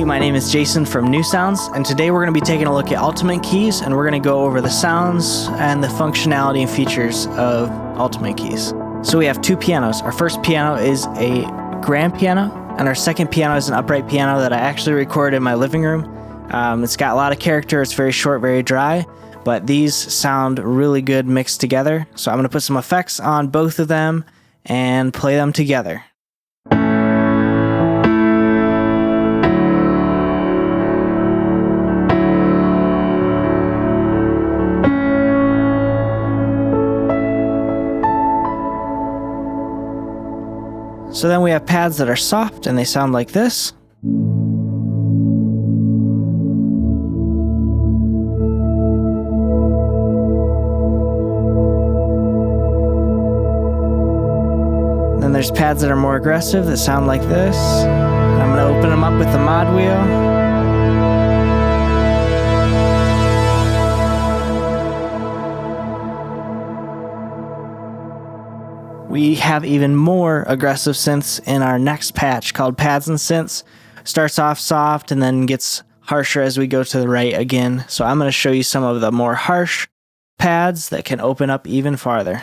my name is Jason from New Sounds, and today we're going to be taking a look at Ultimate Keys, and we're going to go over the sounds and the functionality and features of Ultimate Keys. So we have two pianos. Our first piano is a grand piano, and our second piano is an upright piano that I actually recorded in my living room. It's got a lot of character, it's very short, very dry, but these sound really good mixed together. So I'm going to put some effects on both of them and play them together. So then we have pads that are soft and they sound like this. Then there's pads that are more aggressive that sound like this. I'm going to open them up with the mod wheel. We have even more aggressive synths in our next patch called Pads and Synths. Starts off soft and then gets harsher as we go to the right again. So I'm going to show you some of the more harsh pads that can open up even farther.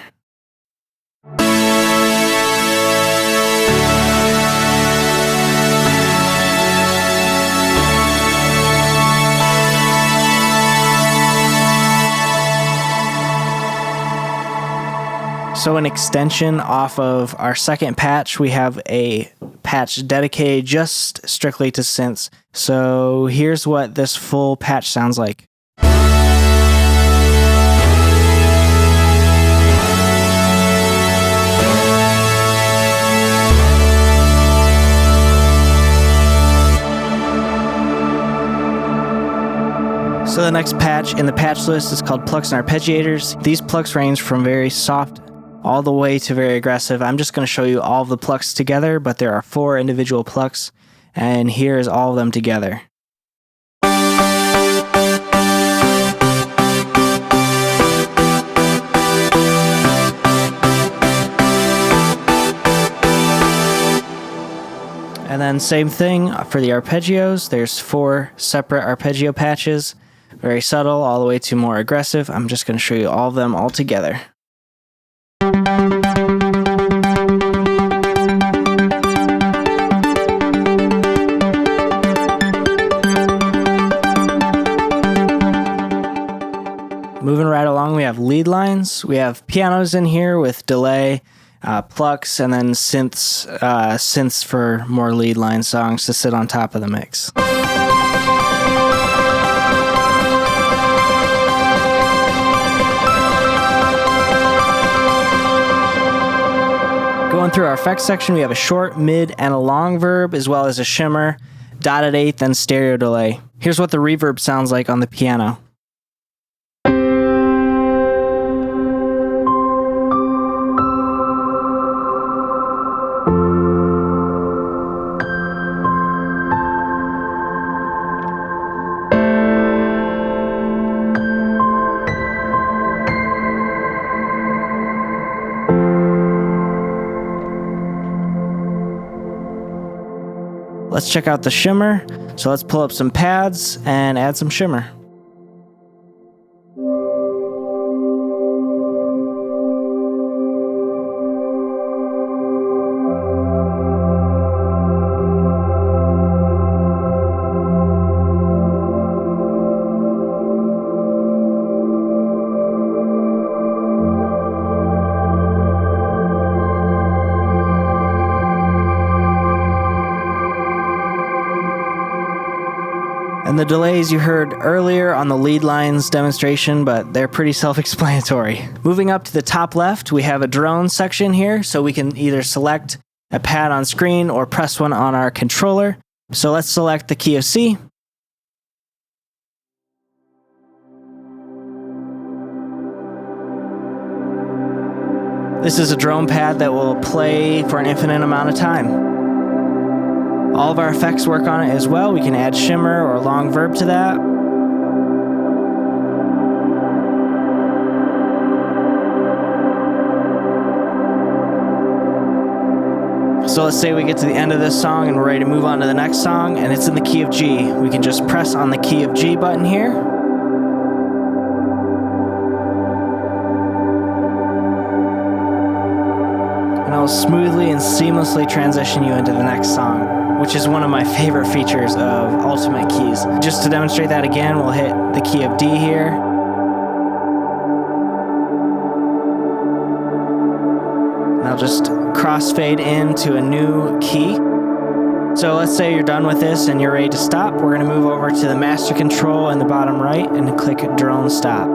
So an extension off of our second patch, we have a patch dedicated just strictly to synths. So here's what this full patch sounds like. So the next patch in the patch list is called Plucks and Arpeggiators. These plucks range from very soft all the way to very aggressive. I'm just going to show you all of the plucks together, but there are 4 individual plucks, and here's all of them together. And then same thing for the arpeggios. There's 4 separate arpeggio patches, very subtle all the way to more aggressive. I'm just going to show you all of them all together. Moving right along, we have lead lines. We have pianos in here with delay, plucks, and then synths for more lead line songs to sit on top of the mix. Going through our effects section, we have a short, mid, and a long verb, as well as a shimmer, dotted eighth, and stereo delay. Here's what the reverb sounds like on the piano. Let's check out the shimmer. So let's pull up some pads and add some shimmer. And the delays you heard earlier on the lead lines demonstration, but they're pretty self-explanatory. Moving up to the top left, we have a drone section here, so we can either select a pad on screen or press one on our controller. So let's select the key of C. This is a drone pad that will play for an infinite amount of time. All of our effects work on it as well. We can add shimmer or long verb to that. So let's say we get to the end of this song and we're ready to move on to the next song, and it's in the key of G. We can just press on the key of G button here. And it'll smoothly and seamlessly transition you into the next song, which is one of my favorite features of Ultimate Keys. Just to demonstrate that again, we'll hit the key of D here. And I'll just crossfade into a new key. So let's say you're done with this and you're ready to stop. We're going to move over to the master control in the bottom right and click drone stop.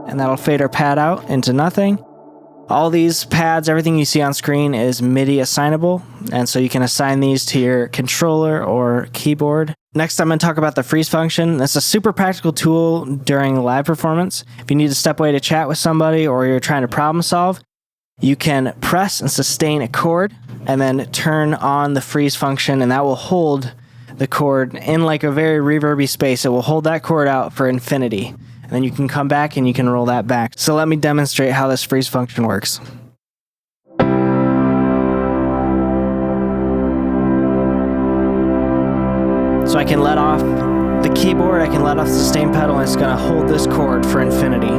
And that'll fade our pad out into nothing. All these pads, everything you see on screen is MIDI assignable, and so you can assign these to your controller or keyboard. Next, I'm going to talk about the freeze function. It's a super practical tool during live performance. If you need to step away to chat with somebody or you're trying to problem solve, you can press and sustain a chord and then turn on the freeze function, and that will hold the chord in like a very reverby space. It will hold that chord out for infinity. And then you can come back and you can roll that back. So let me demonstrate how this freeze function works. So I can let off the keyboard, I can let off the sustain pedal, and it's going to hold this chord for infinity.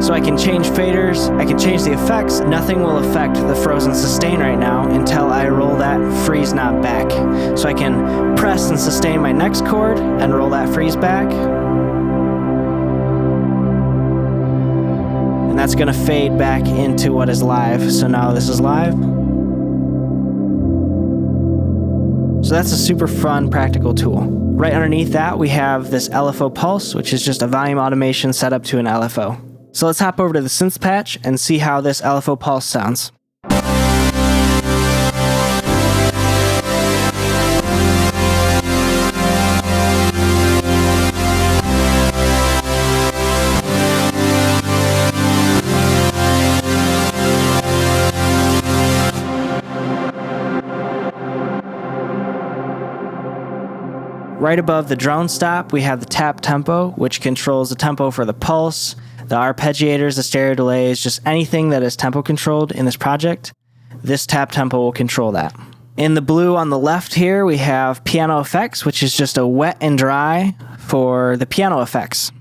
So I can change faders, I can change the effects. Nothing will affect the frozen sustain right now until I roll that freeze knob back. So I can press and sustain my next chord and roll that freeze back. And that's going to fade back into what is live. So now this is live. So that's a super fun, practical tool. Right underneath that, we have this LFO pulse, which is just a volume automation set up to an LFO. So let's hop over to the synths patch and see how this LFO pulse sounds. Right above the drone stop, we have the tap tempo, which controls the tempo for the pulse, the arpeggiators, the stereo delays, just anything that is tempo controlled in this project. This tap tempo will control that. In the blue on the left here, we have piano effects, which is just a wet and dry for the piano effects.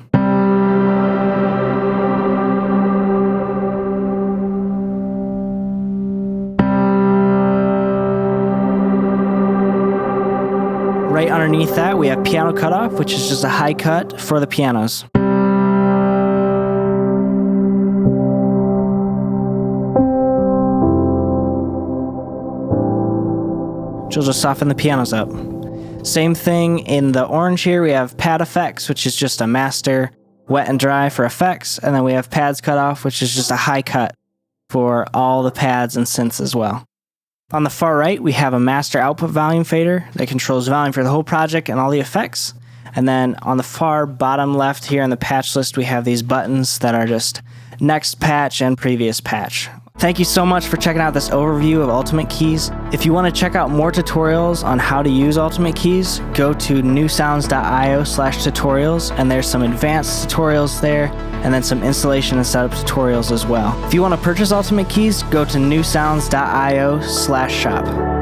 Right underneath that, we have piano cutoff, which is just a high cut for the pianos. Which will just soften the pianos up. Same thing in the orange here, we have pad effects, which is just a master wet and dry for effects, and then we have pads cutoff, which is just a high cut for all the pads and synths as well. On the far right, we have a master output volume fader that controls volume for the whole project and all the effects. And then on the far bottom left here in the patch list, we have these buttons that are just next patch and previous patch. Thank you so much for checking out this overview of Ultimate Keys. If you want to check out more tutorials on how to use Ultimate Keys, go to newsounds.io/tutorials, and there's some advanced tutorials there, and then some installation and setup tutorials as well. If you want to purchase Ultimate Keys, go to newsounds.io/shop.